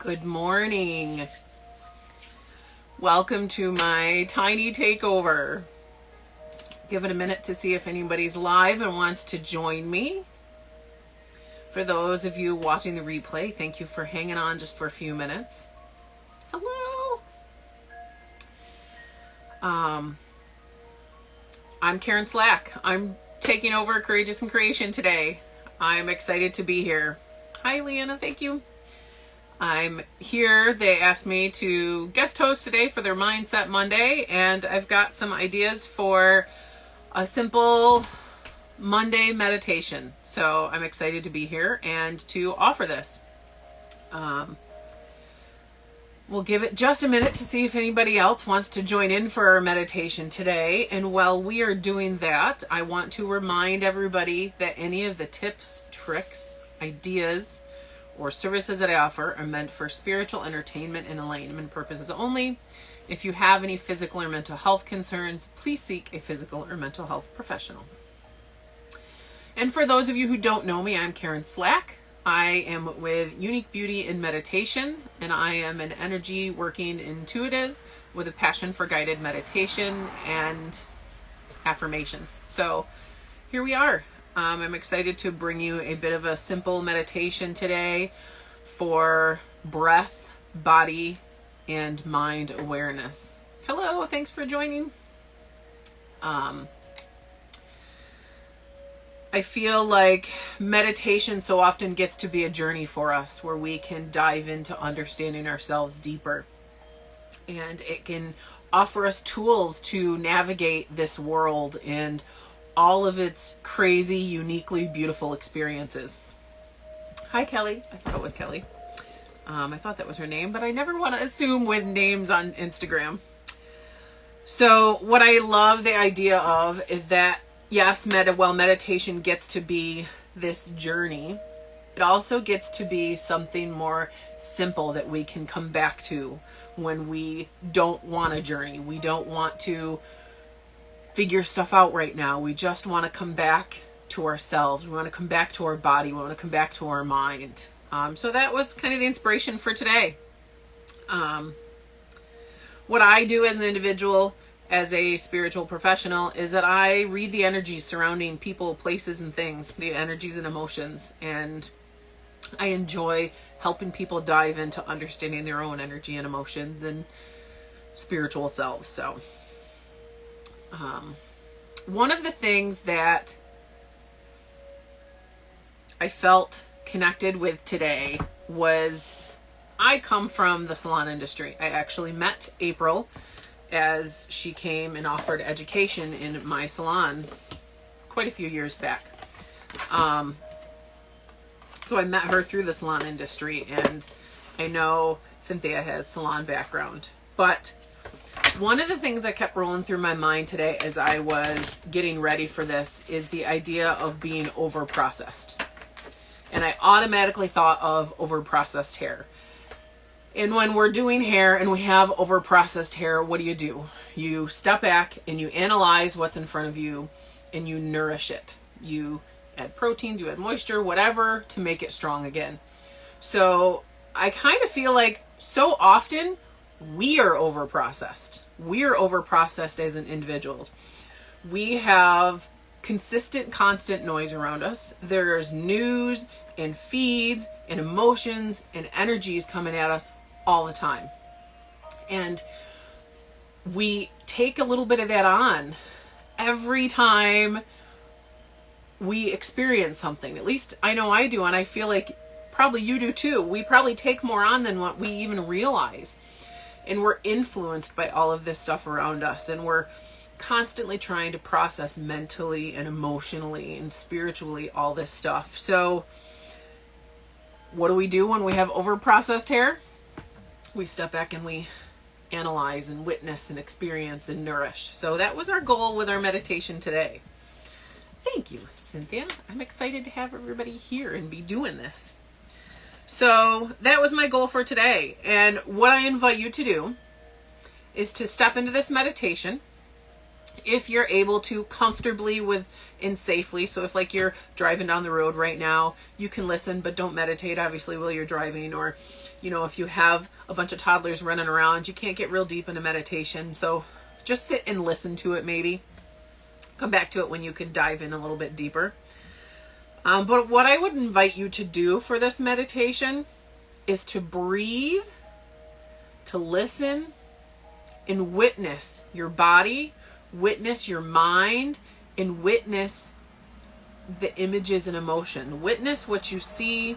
Good morning. Welcome to my tiny takeover. Give it a minute to see if anybody's live and wants to join me. For those of you watching the replay, thank you for hanging on just for a few minutes. Hello. I'm Karen Slack. I'm taking over Courageous in Creation today. I'm excited to be here. Hi, Leanna. Thank you. I'm here. They asked me to guest host today for their Mindset Monday, and I've got some ideas for a simple Monday meditation. So I'm excited to be here and to offer this. We'll give it just a minute to see if anybody else wants to join in for our meditation today. And while we are doing that, I want to remind everybody that any of the tips, tricks, ideas, or services that I offer are meant for spiritual entertainment and enlightenment purposes only. If you have any physical or mental health concerns, please seek a physical or mental health professional. And for those of you who don't know me, I'm Karen Slack. I am with Unique Beauty in Meditation, and I am an energy working intuitive with a passion for guided meditation and affirmations. So here we are. I'm excited to bring you a bit of a simple meditation today for breath, body, and mind awareness. Hello, thanks for joining. I feel like meditation so often gets to be a journey for us where we can dive into understanding ourselves deeper. And it can offer us tools to navigate this world and all of its crazy, uniquely beautiful experiences. Hi, Kelly. I thought it was Kelly. I thought that was her name, but I never want to assume with names on Instagram. So what I love the idea of is that, yes, meditation gets to be this journey. It also gets to be something more simple that we can come back to when we don't want a journey. We don't want to figure stuff out right now. We just want to come back to ourselves. We want to come back to our body. We want to come back to our mind. So that was kind of the inspiration for today. What I do as an individual, as a spiritual professional, is that I read the energies surrounding people, places, and things, the energies and emotions, and I enjoy helping people dive into understanding their own energy and emotions and spiritual selves. So one of the things that I felt connected with today was I come from the salon industry. I actually met April as she came and offered education in my salon quite a few years back. So I met her through the salon industry, and I know Cynthia has salon background. But one of the things that kept rolling through my mind today as I was getting ready for this is the idea of being over-processed. And I automatically thought of over-processed hair. And when we're doing hair and we have over-processed hair, what do? You step back and you analyze what's in front of you and you nourish it. You add proteins, you add moisture, whatever, to make it strong again. So I kind of feel like so often we are over-processed. We are over-processed as individuals. We have consistent, constant noise around us. There's news and feeds and emotions and energies coming at us all the time. And we take a little bit of that on every time we experience something. At least I know I do, and I feel like probably you do too. We probably take more on than what we even realize. And we're influenced by all of this stuff around us, and we're constantly trying to process mentally and emotionally and spiritually all this stuff. So what do we do when we have over-processed hair? We step back and we analyze and witness and experience and nourish. So that was our goal with our meditation today. Thank you, Cynthia. I'm excited to have everybody here and be doing this. So that was my goal for today. And what I invite you to do is to step into this meditation If you're able to comfortably and safely, so if like you're driving down the road right now, you can listen, but don't meditate obviously while you're driving. Or, you know, if you have a bunch of toddlers running around, you can't get real deep into meditation. So just sit and listen to it maybe. Come back to it when you can dive in a little bit deeper. But what I would invite you to do for this meditation is to breathe, to listen, and witness your body, witness your mind, and witness the images and emotion. Witness what you see,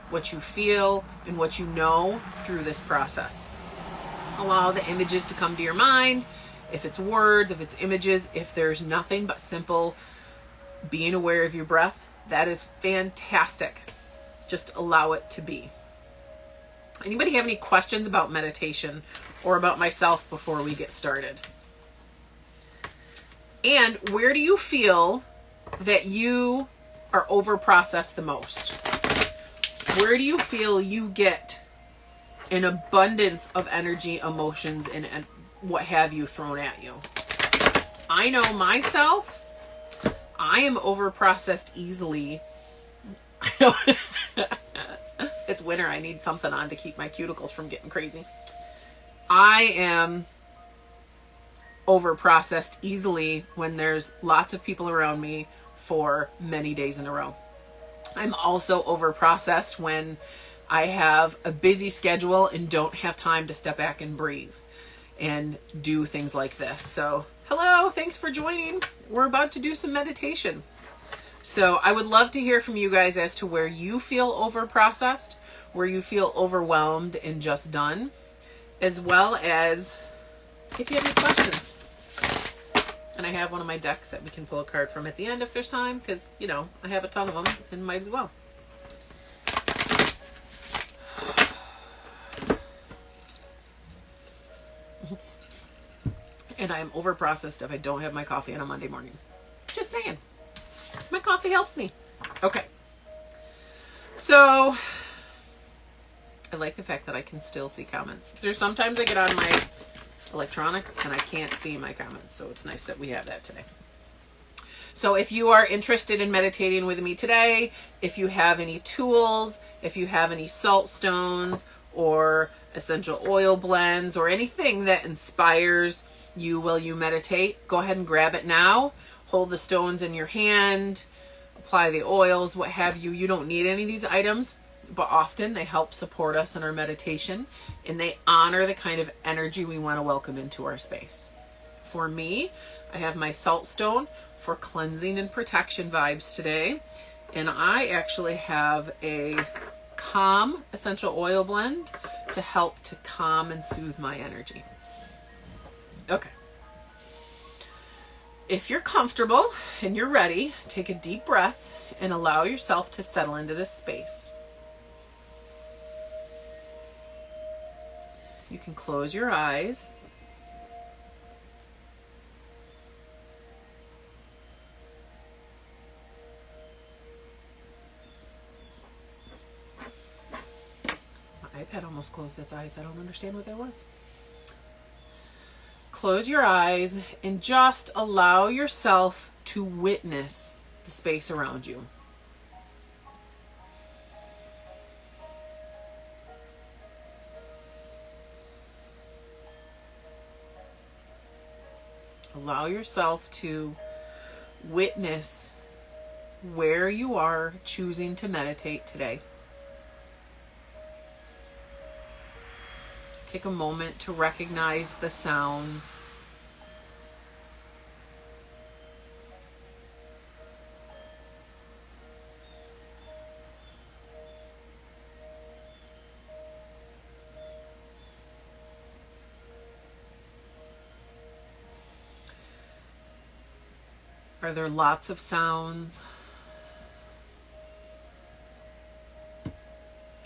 what you feel, and what you know through this process. Allow the images to come to your mind. If it's words, if it's images, if there's nothing but simple being aware of your breath, that is fantastic. Just allow it to be. Anybody have any questions about meditation or about myself before we get started? And where do you feel that you are over-processed the most? Where do you feel you get an abundance of energy, emotions, and what have you thrown at you? I know myself, I am over-processed easily. It's winter. I need something on to keep my cuticles from getting crazy. I am over-processed easily when there's lots of people around me for many days in a row. I'm also over-processed when I have a busy schedule and don't have time to step back and breathe and do things like this. So, hello, thanks for joining. We're about to do some meditation. So I would love to hear from you guys as to where you feel over-processed, where you feel overwhelmed and just done, as well as if you have any questions. And I have one of my decks that we can pull a card from at the end if there's time, because, you know, I have a ton of them and might as well. And I am over-processed if I don't have my coffee on a Monday morning. Just saying. My coffee helps me. Okay. So, I like the fact that I can still see comments. There's sometimes I get on my electronics and I can't see my comments, so it's nice that we have that today. So if you are interested in meditating with me today, if you have any tools, if you have any salt stones or essential oil blends or anything that inspires you while you meditate, go ahead and grab it now. Hold the stones in your hand, apply the oils, what have you. You don't need any of these items, but often they help support us in our meditation and they honor the kind of energy we want to welcome into our space. For me, I have my salt stone for cleansing and protection vibes today. And I actually have a calm essential oil blend to help to calm and soothe my energy. Okay. If you're comfortable and you're ready, take a deep breath and allow yourself to settle into this space. You can close your eyes. My iPad almost closed its eyes. I don't understand what that was. Close your eyes and just allow yourself to witness the space around you. Allow yourself to witness where you are choosing to meditate today. Take a moment to recognize the sounds. Are there lots of sounds?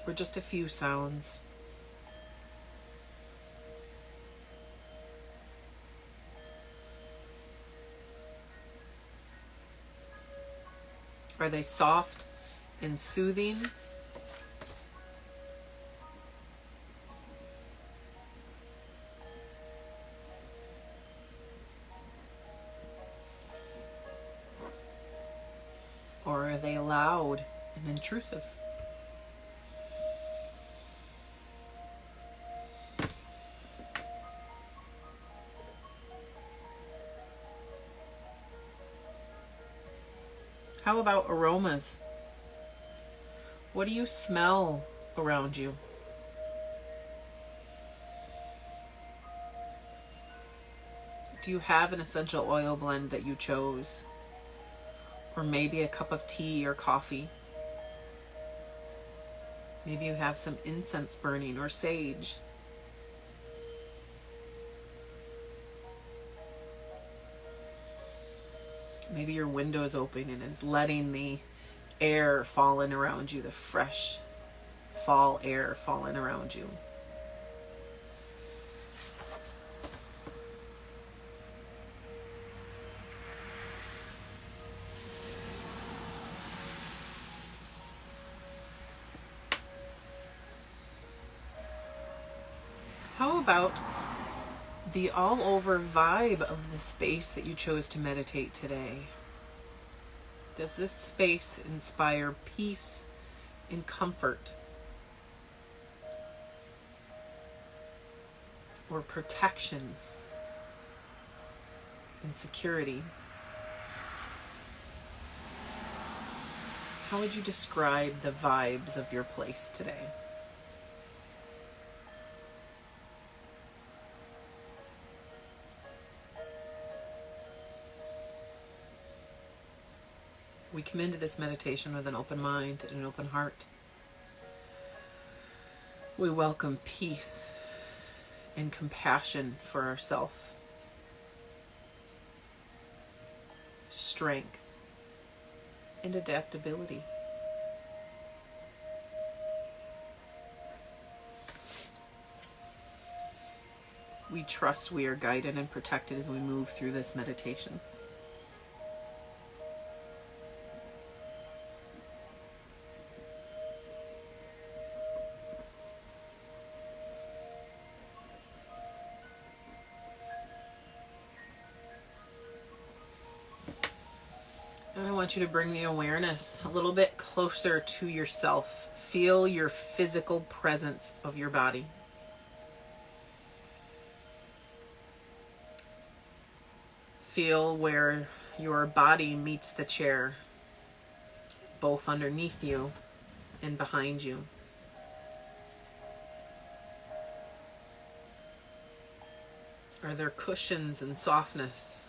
Or just a few sounds? Are they soft and soothing? loud and intrusive. How about aromas? What do you smell around you? Do you have an essential oil blend that you chose? Or maybe a cup of tea or coffee? Maybe you have some incense burning or sage. Maybe your window is open and is letting the air fall in around you, the fresh fall air falling around you. How about the all-over vibe of the space that you chose to meditate today? Does this space inspire peace and comfort? Or protection and security? How would you describe the vibes of your place today? We come into this meditation with an open mind and an open heart. We welcome peace and compassion for ourselves, strength, and adaptability. We trust we are guided and protected as we move through this meditation. I want you to bring the awareness a little bit closer to yourself. Feel your physical presence of your body. Feel where your body meets the chair, both underneath you and behind you. Are there cushions and softness?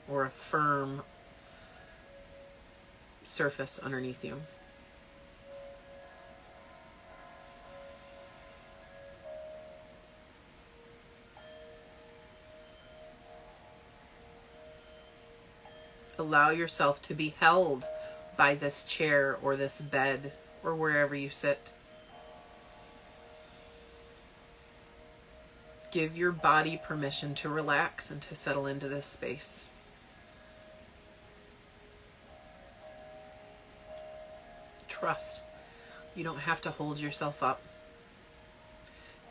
Or a firm surface underneath you? Allow yourself to be held by this chair or this bed or wherever you sit. Give your body permission to relax and to settle into this space. Trust. You don't have to hold yourself up,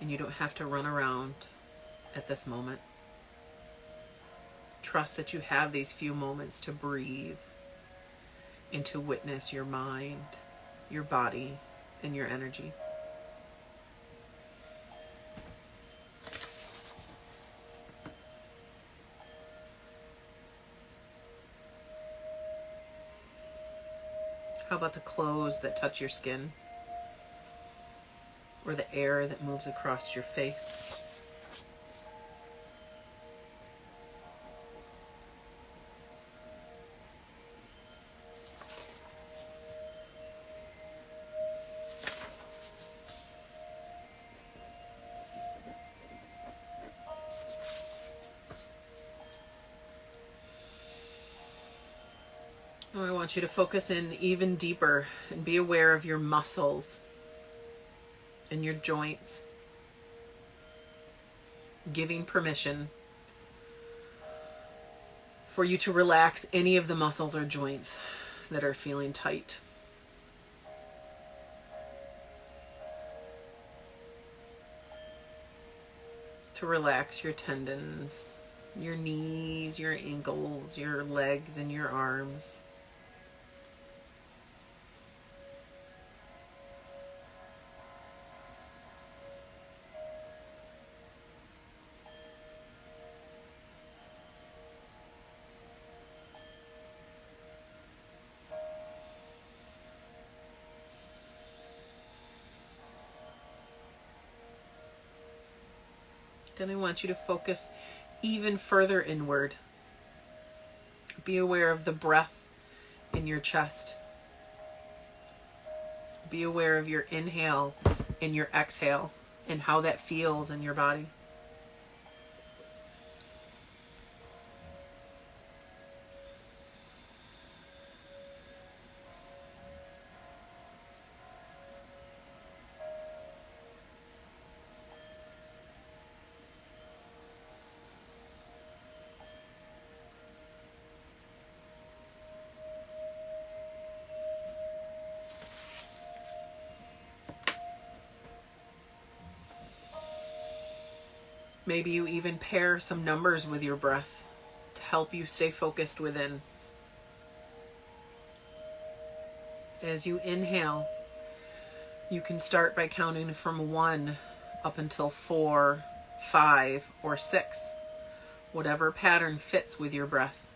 and you don't have to run around at this moment. Trust that you have these few moments to breathe and to witness your mind, your body, and your energy. How about the clothes that touch your skin? Or the air that moves across your face? I want you to focus in even deeper and be aware of your muscles and your joints, giving permission for you to relax any of the muscles or joints that are feeling tight. To relax your tendons, your knees, your ankles, your legs, and your arms. Then I want you to focus even further inward. Be aware of the breath in your chest. Be aware of your inhale and your exhale and how that feels in your body. Maybe you even pair some numbers with your breath to help you stay focused within. As you inhale, you can start by counting from 1 up until 4, 5, or 6, whatever pattern fits with your breath.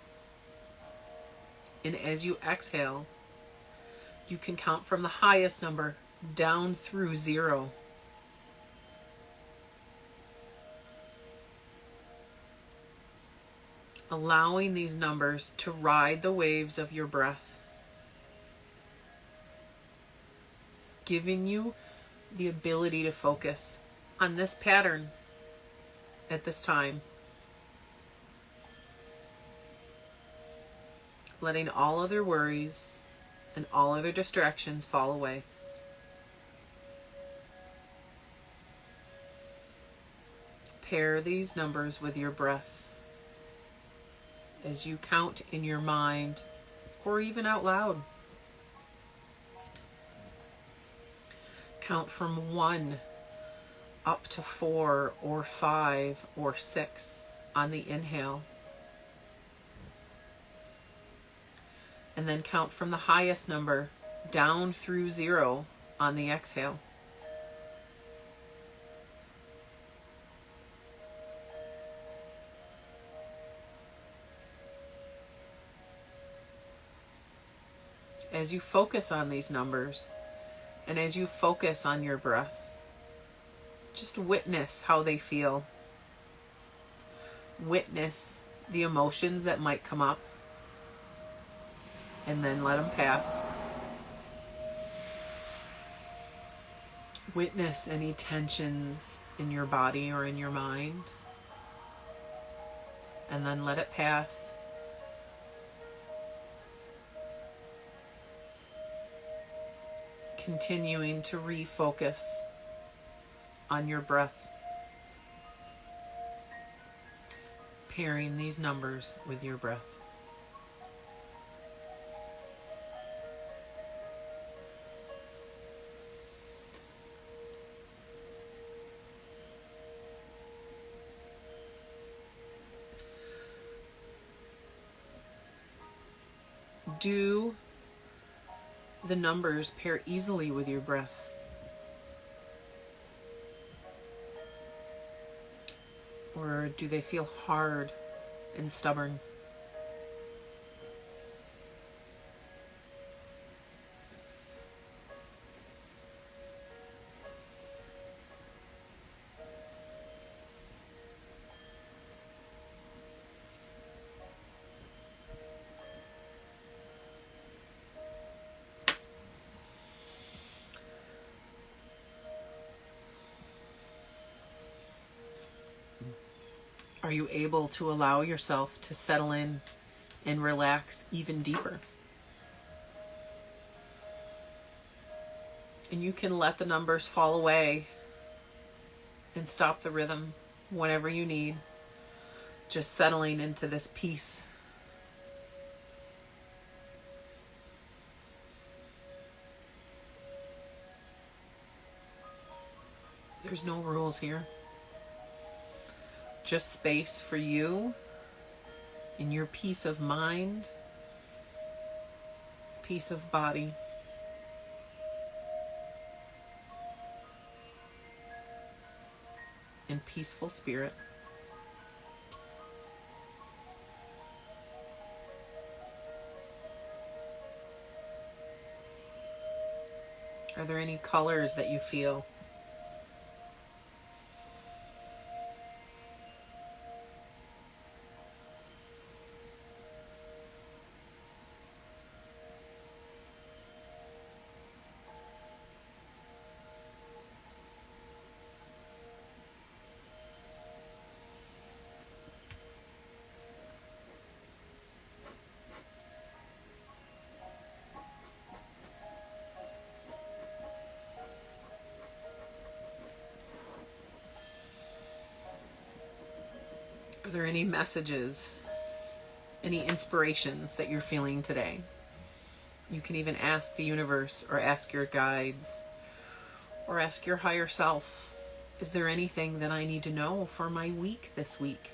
And as you exhale, you can count from the highest number down through 0. Allowing these numbers to ride the waves of your breath, giving you the ability to focus on this pattern at this time, letting all other worries and all other distractions fall away. Pair these numbers with your breath as you count in your mind or even out loud. Count from 1 up to 4 or 5 or 6 on the inhale. And then count from the highest number down through 0 on the exhale. As you focus on these numbers and as you focus on your breath, just witness how they feel. Witness the emotions that might come up and then let them pass. Witness any tensions in your body or in your mind and then let it pass. Continuing to refocus on your breath, pairing these numbers with your breath. Do the numbers pair easily with your breath? Or do they feel hard and stubborn? Are you able to allow yourself to settle in and relax even deeper? And you can let the numbers fall away and stop the rhythm whenever you need, just settling into this peace. There's no rules here. Just space for you in your peace of mind, peace of body, and peaceful spirit. Are there any colors that you feel? Are there any messages, any inspirations that you're feeling today? You can even ask the universe or ask your guides or ask your higher self, is there anything that I need to know for my week this week?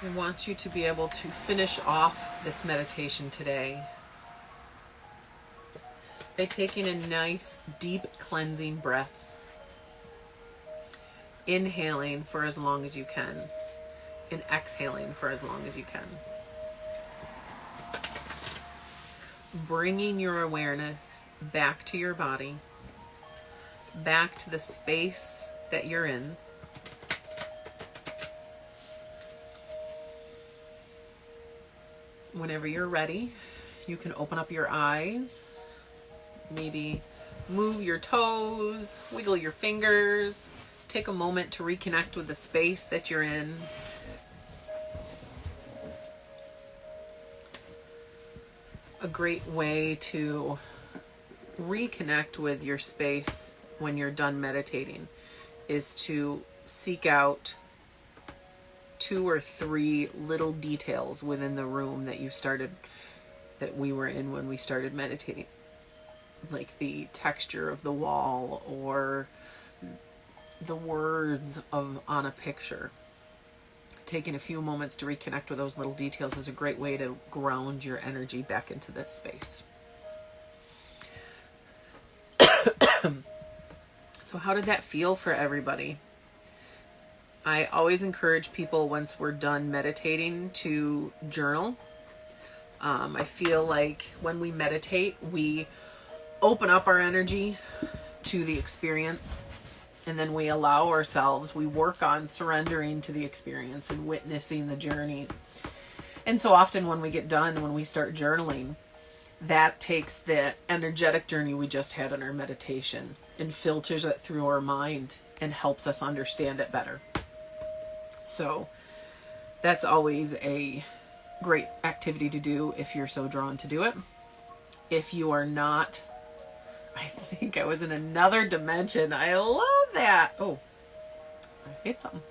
I want you to be able to finish off this meditation today by taking a nice, deep, cleansing breath. Inhaling for as long as you can, and exhaling for as long as you can. Bringing your awareness back to your body, back to the space that you're in. Whenever you're ready, you can open up your eyes, maybe move your toes, wiggle your fingers, take a moment to reconnect with the space that you're in. A great way to reconnect with your space when you're done meditating is to seek out 2 or 3 little details within the room that we were in when we started meditating, like the texture of the wall or the words on a picture. Taking a few moments to reconnect with those little details is a great way to ground your energy back into this space. So how did that feel for everybody? I always encourage people, once we're done meditating, to journal. I feel like when we meditate, we open up our energy to the experience, and then we allow ourselves, we work on surrendering to the experience and witnessing the journey. And so often when we get done, when we start journaling, that takes the energetic journey we just had in our meditation and filters it through our mind and helps us understand it better. So that's always a great activity to do if you're so drawn to do it. If you are not, I think I was in another dimension. I love that. Oh, I hit something.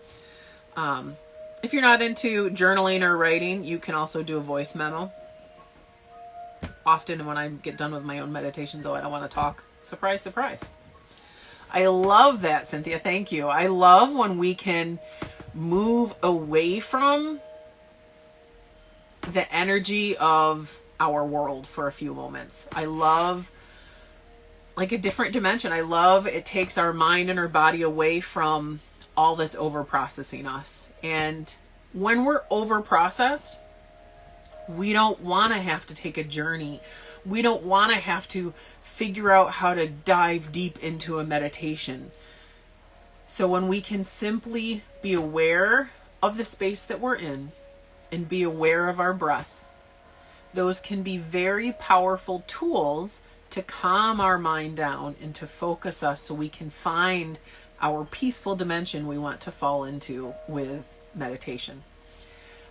If you're not into journaling or writing, you can also do a voice memo. Often when I get done with my own meditations, though, I don't want to talk. Surprise, surprise. I love that, Cynthia. Thank you. I love when we can move away from the energy of our world for a few moments. I love like a different dimension. I love it takes our mind and our body away from all that's over processing us. And when we're over processed, we don't want to have to take a journey. We don't want to have to figure out how to dive deep into a meditation. So when we can simply be aware of the space that we're in and be aware of our breath, those can be very powerful tools to calm our mind down and to focus us so we can find our peaceful dimension we want to fall into with meditation.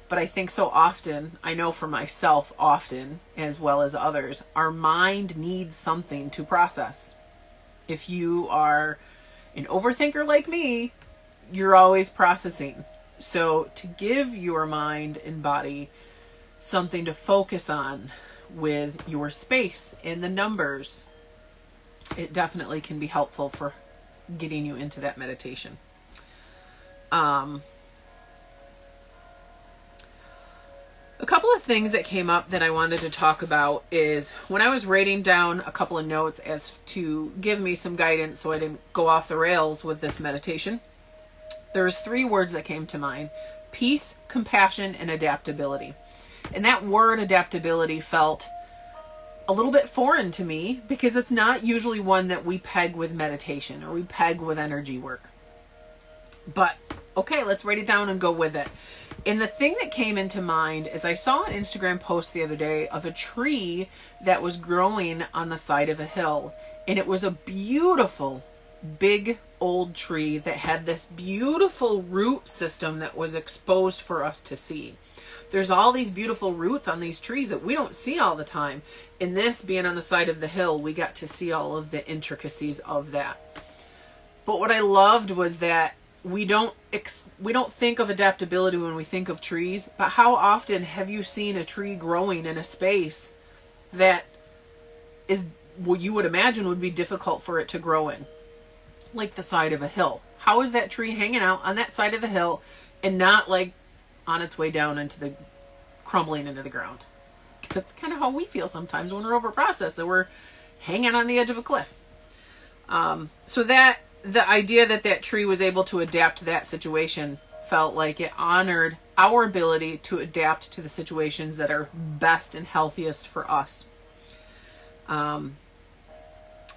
But I think so often, I know for myself often, as well as others, our mind needs something to process. If you are an overthinker like me, you're always processing. So to give your mind and body something to focus on with your space and the numbers, it definitely can be helpful for getting you into that meditation. A couple of things that came up that I wanted to talk about is when I was writing down a couple of notes as to give me some guidance so I didn't go off the rails with this meditation, there's 3 words that came to mind: peace, compassion, and adaptability. And that word adaptability felt a little bit foreign to me because it's not usually one that we peg with meditation or we peg with energy work. But okay, let's write it down and go with it. And the thing that came into mind is I saw an Instagram post the other day of a tree that was growing on the side of a hill. And it was a beautiful, big, old tree that had this beautiful root system that was exposed for us to see. There's all these beautiful roots on these trees that we don't see all the time. In this, being on the side of the hill, we got to see all of the intricacies of that. But what I loved was that we don't think of adaptability when we think of trees, but how often have you seen a tree growing in a space that is what you would imagine would be difficult for it to grow in, like the side of a hill? How is that tree hanging out on that side of the hill and not like on its way down into the crumbling into the ground? That's kind of how we feel sometimes when we're over processed, that we're hanging on the edge of a cliff. So that the idea that that tree was able to adapt to that situation felt like it honored our ability to adapt to the situations that are best and healthiest for us. And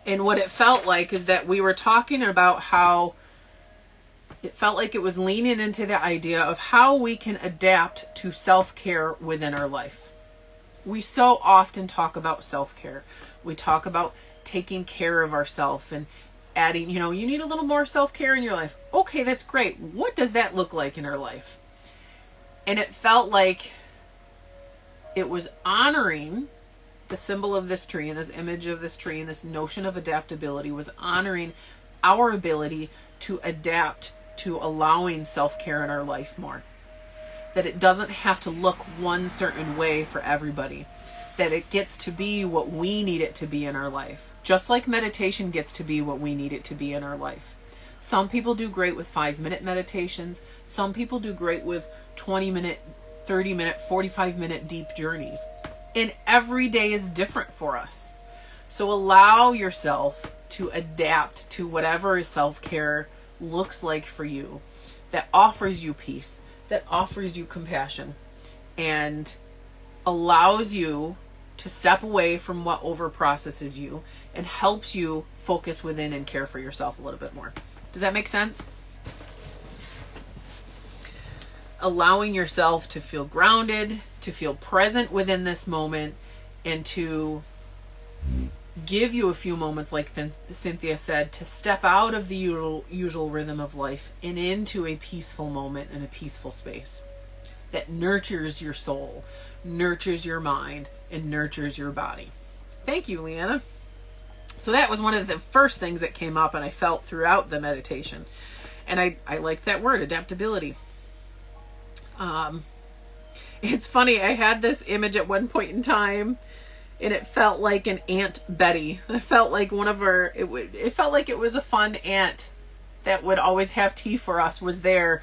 what it felt like is that we were talking about how it felt like it was leaning into the idea of how we can adapt to self-care within our life. We so often talk about self-care. We talk about taking care of ourselves and adding, you need a little more self-care in your life. Okay, that's great. What does that look like in our life? And it felt like it was honoring the symbol of this tree and this image of this tree and this notion of adaptability was honoring our ability to adapt to allowing self-care in our life more. That it doesn't have to look one certain way for everybody. That it gets to be what we need it to be in our life. Just like meditation gets to be what we need it to be in our life. Some people do great with 5-minute meditations. Some people do great with 20-minute, 30-minute, 45-minute deep journeys. And every day is different for us. So allow yourself to adapt to whatever self-care looks like for you, that offers you peace, that offers you compassion, and allows you to step away from what overprocesses you and helps you focus within and care for yourself a little bit more. Does that make sense? Allowing yourself to feel grounded, to feel present within this moment, and to give you a few moments, like Cynthia said, to step out of the usual rhythm of life and into a peaceful moment and a peaceful space that nurtures your soul, nurtures your mind, and nurtures your body. Thank you, Leanna. So that was one of the first things that came up and I felt throughout the meditation. And I like that word, adaptability. It's funny, I had this image at one point in time and it felt like an Aunt Betty. It felt like one of her, it felt like it was a fun aunt that would always have tea for us, was there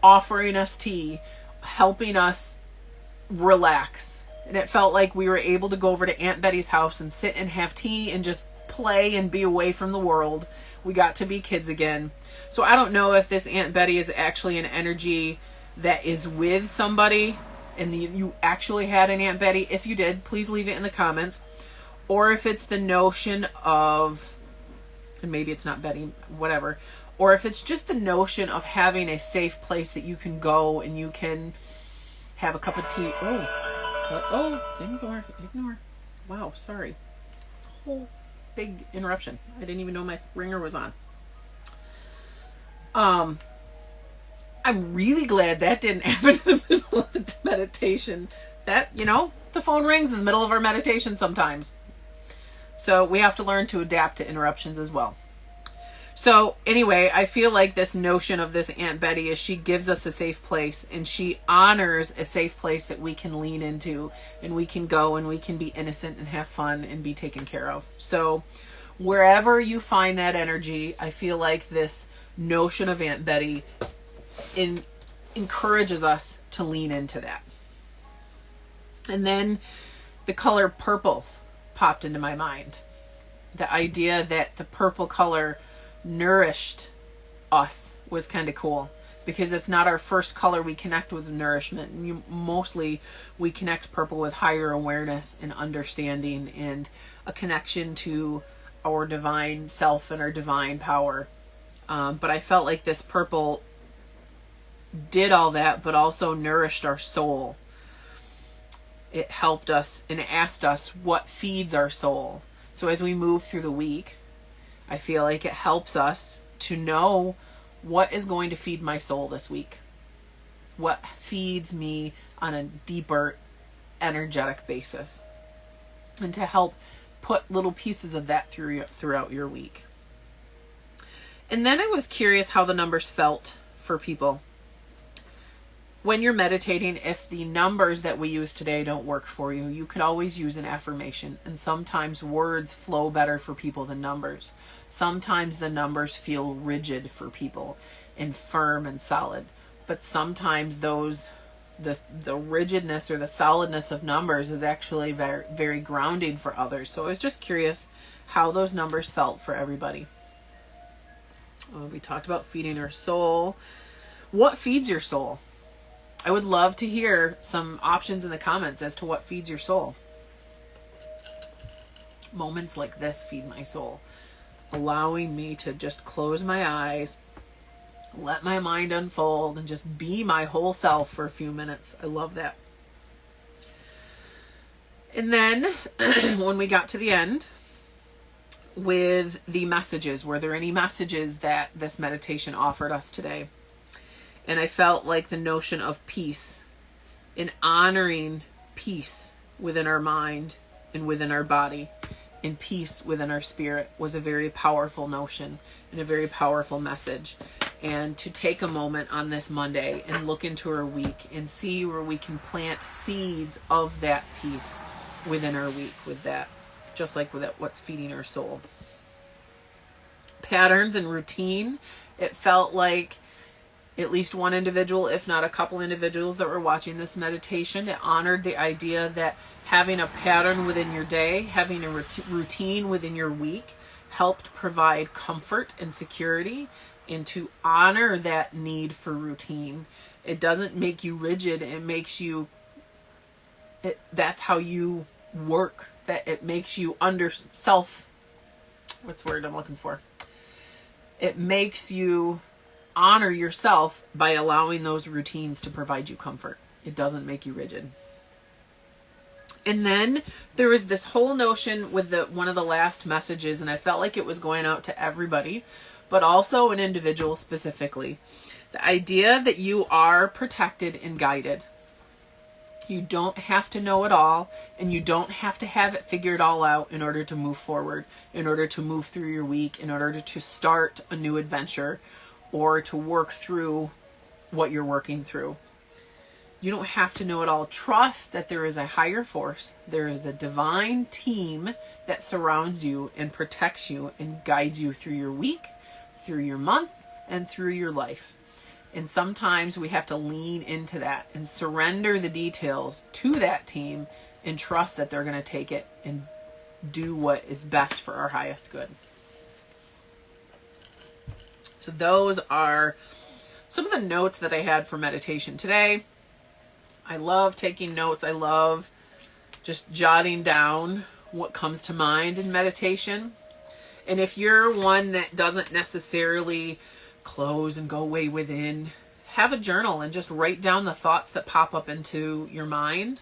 offering us tea, helping us relax. And it felt like we were able to go over to Aunt Betty's house and sit and have tea and just play and be away from the world. We got to be kids again. So I don't know if this Aunt Betty is actually an energy that is with somebody and you actually had an Aunt Betty. If you did, please leave it in the comments. or if it's the notion of, and maybe it's not Betty, whatever, or if it's just the notion of having a safe place that you can go and you can have a cup of tea. Ignore. Wow, sorry. Whole big interruption. I didn't even know my ringer was on. I'm really glad that didn't happen in the middle of the meditation. That, the phone rings in the middle of our meditation sometimes. So we have to learn to adapt to interruptions as well. So anyway, I feel like this notion of this Aunt Betty is she gives us a safe place, and she honors a safe place that we can lean into and we can go and we can be innocent and have fun and be taken care of. So wherever you find that energy, I feel like this notion of Aunt Betty encourages us to lean into that. And then the color purple popped into my mind. The idea that the purple color nourished us was kind of cool, because it's not our first color we connect with nourishment. And mostly we connect purple with higher awareness and understanding and a connection to our divine self and our divine power. But I felt like this purple did all that, but also nourished our soul. It helped us and asked us what feeds our soul. So as we move through the week, I feel like it helps us to know what is going to feed my soul this week. What feeds me on a deeper energetic basis. And to help put little pieces of that throughout your week. And then I was curious how the numbers felt for people. When you're meditating, if the numbers that we use today don't work for you, you could always use an affirmation. And sometimes words flow better for people than numbers. Sometimes the numbers feel rigid for people and firm and solid. But sometimes the rigidness or the solidness of numbers is actually very, very grounding for others. So I was just curious how those numbers felt for everybody. We talked about feeding our soul. What feeds your soul? I would love to hear some options in the comments as to what feeds your soul. Moments like this feed my soul, allowing me to just close my eyes, let my mind unfold, and just be my whole self for a few minutes. I love that. And then when we got to the end with the messages, were there any messages that this meditation offered us today? And I felt like the notion of peace, in honoring peace within our mind and within our body, and peace within our spirit, was a very powerful notion and a very powerful message. And to take a moment on this Monday and look into our week and see where we can plant seeds of that peace within our week with that, just like with what's feeding our soul. Patterns and routine. It felt like at least one individual, if not a couple individuals that were watching this meditation, it honored the idea that having a pattern within your day, having a routine within your week, helped provide comfort and security, and to honor that need for routine. It doesn't make you rigid. It makes you, that's how you work. That it makes you what's the word I'm looking for? It makes you honor yourself by allowing those routines to provide you comfort. It doesn't make you rigid. And then there was this whole notion with one of the last messages, and I felt like it was going out to everybody, but also an individual specifically. The idea that you are protected and guided. You don't have to know it all, and you don't have to have it figured all out in order to move forward, in order to move through your week, in order to start a new adventure, or to work through what you're working through. You don't have to know it all. Trust that there is a higher force. There is a divine team that surrounds you and protects you and guides you through your week, through your month, and through your life. And sometimes we have to lean into that and surrender the details to that team and trust that they're going to take it and do what is best for our highest good. So those are some of the notes that I had for meditation today. I love taking notes. I love just jotting down what comes to mind in meditation. And if you're one that doesn't necessarily close and go way within, have a journal and just write down the thoughts that pop up into your mind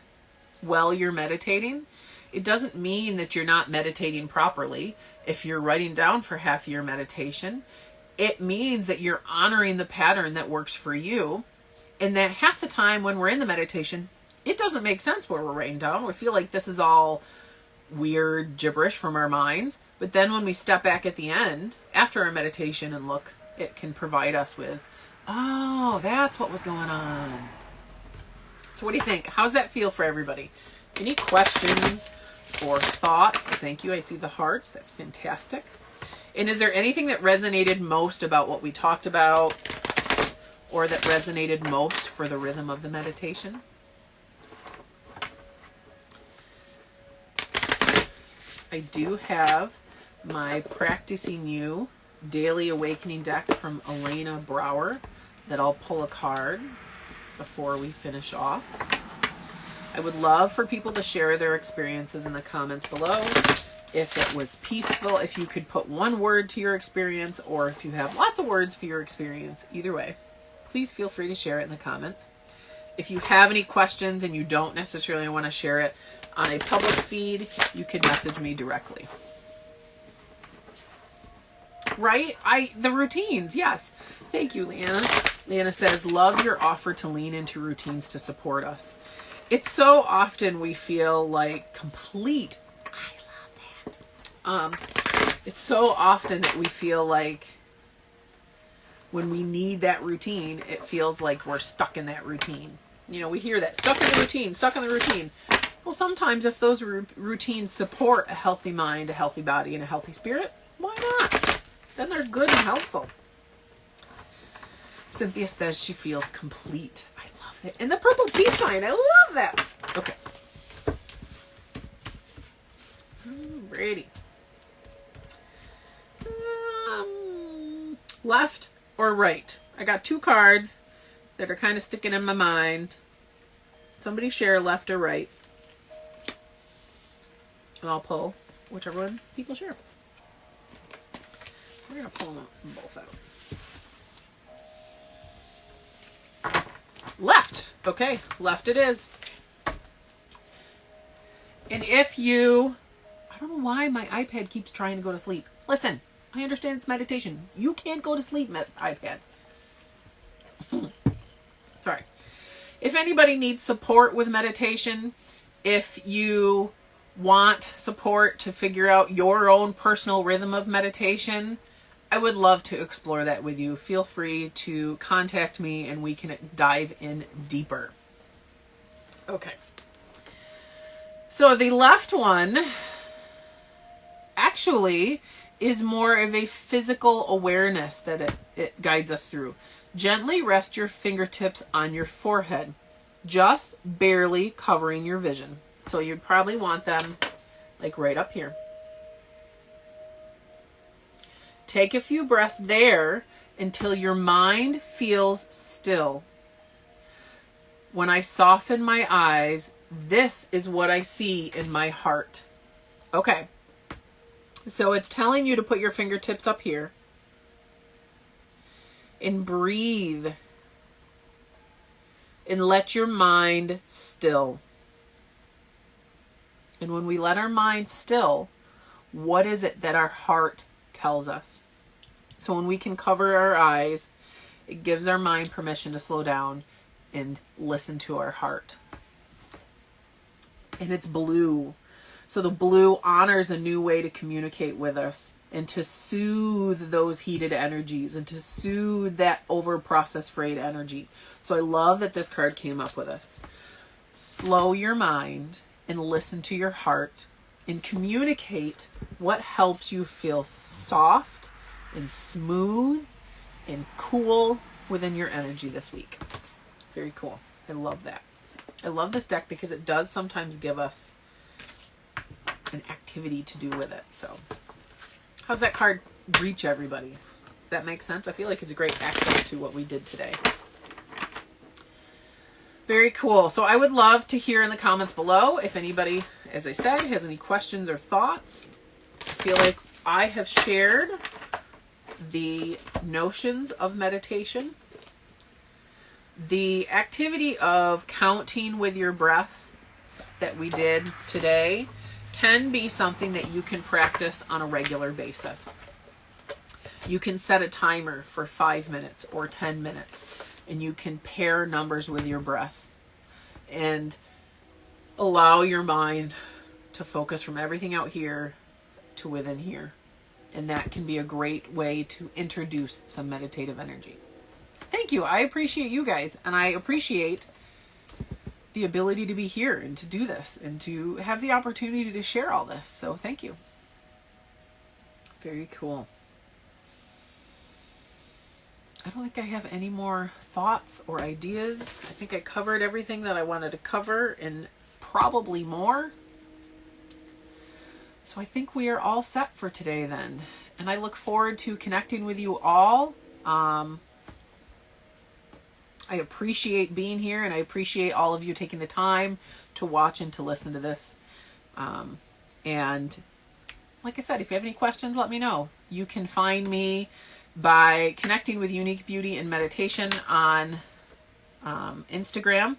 while you're meditating. It doesn't mean that you're not meditating properly if you're writing down for half your meditation. It means that you're honoring the pattern that works for you, and that half the time when we're in the meditation, it doesn't make sense what we're writing down. We feel like this is all weird gibberish from our minds. But then when we step back at the end, after our meditation, and look, it can provide us with, oh, that's what was going on. So what do you think? How's that feel for everybody? Any questions or thoughts? Thank you. I see the hearts. That's fantastic. And is there anything that resonated most about what we talked about, or that resonated most for the rhythm of the meditation? I do have my Practicing You Daily Awakening deck from Elena Brower that I'll pull a card before we finish off. I would love for people to share their experiences in the comments below. If it was peaceful, if you could put one word to your experience, or if you have lots of words for your experience, either way, please feel free to share it in the comments. If you have any questions and you don't necessarily want to share it on a public feed, you can message me directly. Right? The routines, yes. Thank you, Leanna. Leanna says, love your offer to lean into routines to support us. It's so often we feel like complete. I love that. It's so often that we feel like when we need that routine, it feels like we're stuck in that routine. You know, we hear that, stuck in the routine, stuck in the routine. Well, sometimes if those routines support a healthy mind, a healthy body, and a healthy spirit, why not? Then they're good and helpful. Cynthia says she feels complete. I love it. And the purple peace sign, I love that. Okay. Alrighty. Left or right? I got two cards that are kind of sticking in my mind. Somebody share left or right. And I'll pull whichever one people share. We're going to pull them both out. Left. Okay, left it is. And if you... I don't know why my iPad keeps trying to go to sleep. Listen, I understand it's meditation. You can't go to sleep, iPad. Sorry. If anybody needs support with meditation, if you want support to figure out your own personal rhythm of meditation, I would love to explore that with you. Feel free to contact me and we can dive in deeper. Okay. So the left one actually is more of a physical awareness that it guides us through. Gently rest your fingertips on your forehead, just barely covering your vision. So you'd probably want them like right up here. Take a few breaths there until your mind feels still. When I soften my eyes, this is what I see in my heart. Okay. So it's telling you to put your fingertips up here and breathe and let your mind still. And when we let our mind still, what is it that our heart tells us? So when we can cover our eyes, it gives our mind permission to slow down and listen to our heart. And it's blue. So the blue honors a new way to communicate with us and to soothe those heated energies and to soothe that over-processed frayed energy. So I love that this card came up with us. Slow your mind and listen to your heart and communicate what helps you feel soft and smooth and cool within your energy this week. Very cool. I love that. I love this deck because it does sometimes give us an activity to do with it. So how's that card reach everybody? Does that make sense? I feel like it's a great access to what we did today. Very cool. So I would love to hear in the comments below if anybody as I said, has any questions or thoughts. I feel like I have shared the notions of meditation. The activity of counting with your breath that we did today can be something that you can practice on a regular basis. You can set a timer for 5 minutes or 10 minutes, and you can pair numbers with your breath and allow your mind to focus from everything out here to within here. And that can be a great way to introduce some meditative energy. Thank you. I appreciate you guys, and I appreciate the ability to be here and to do this and to have the opportunity to share all this. So thank you. Very cool. I don't think I have any more thoughts or ideas. I think I covered everything that I wanted to cover and probably more. So I think we are all set for today then. And I look forward to connecting with you all. I appreciate being here, and I appreciate all of you taking the time to watch and to listen to this. And like I said, if you have any questions, let me know. You can find me by connecting with Unique Beauty and Meditation on Instagram.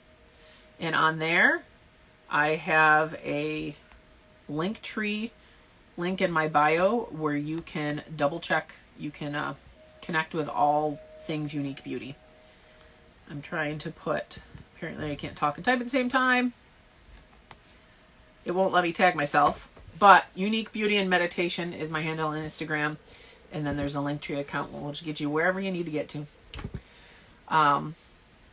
And on there, I have a Linktree link in my bio where you can double check. You can connect with all things Unique Beauty. I'm trying to put, apparently I can't talk and type at the same time. It won't let me tag myself, but Unique Beauty and Meditation is my handle on Instagram. And then there's a Linktree account that will just get you wherever you need to get to. And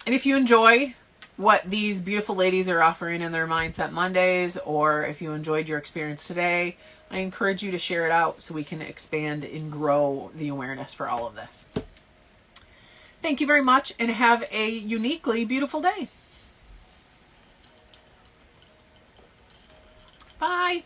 if you enjoy what these beautiful ladies are offering in their Mindset Mondays, or if you enjoyed your experience today, I encourage you to share it out so we can expand and grow the awareness for all of this. Thank you very much, and have a uniquely beautiful day. Bye.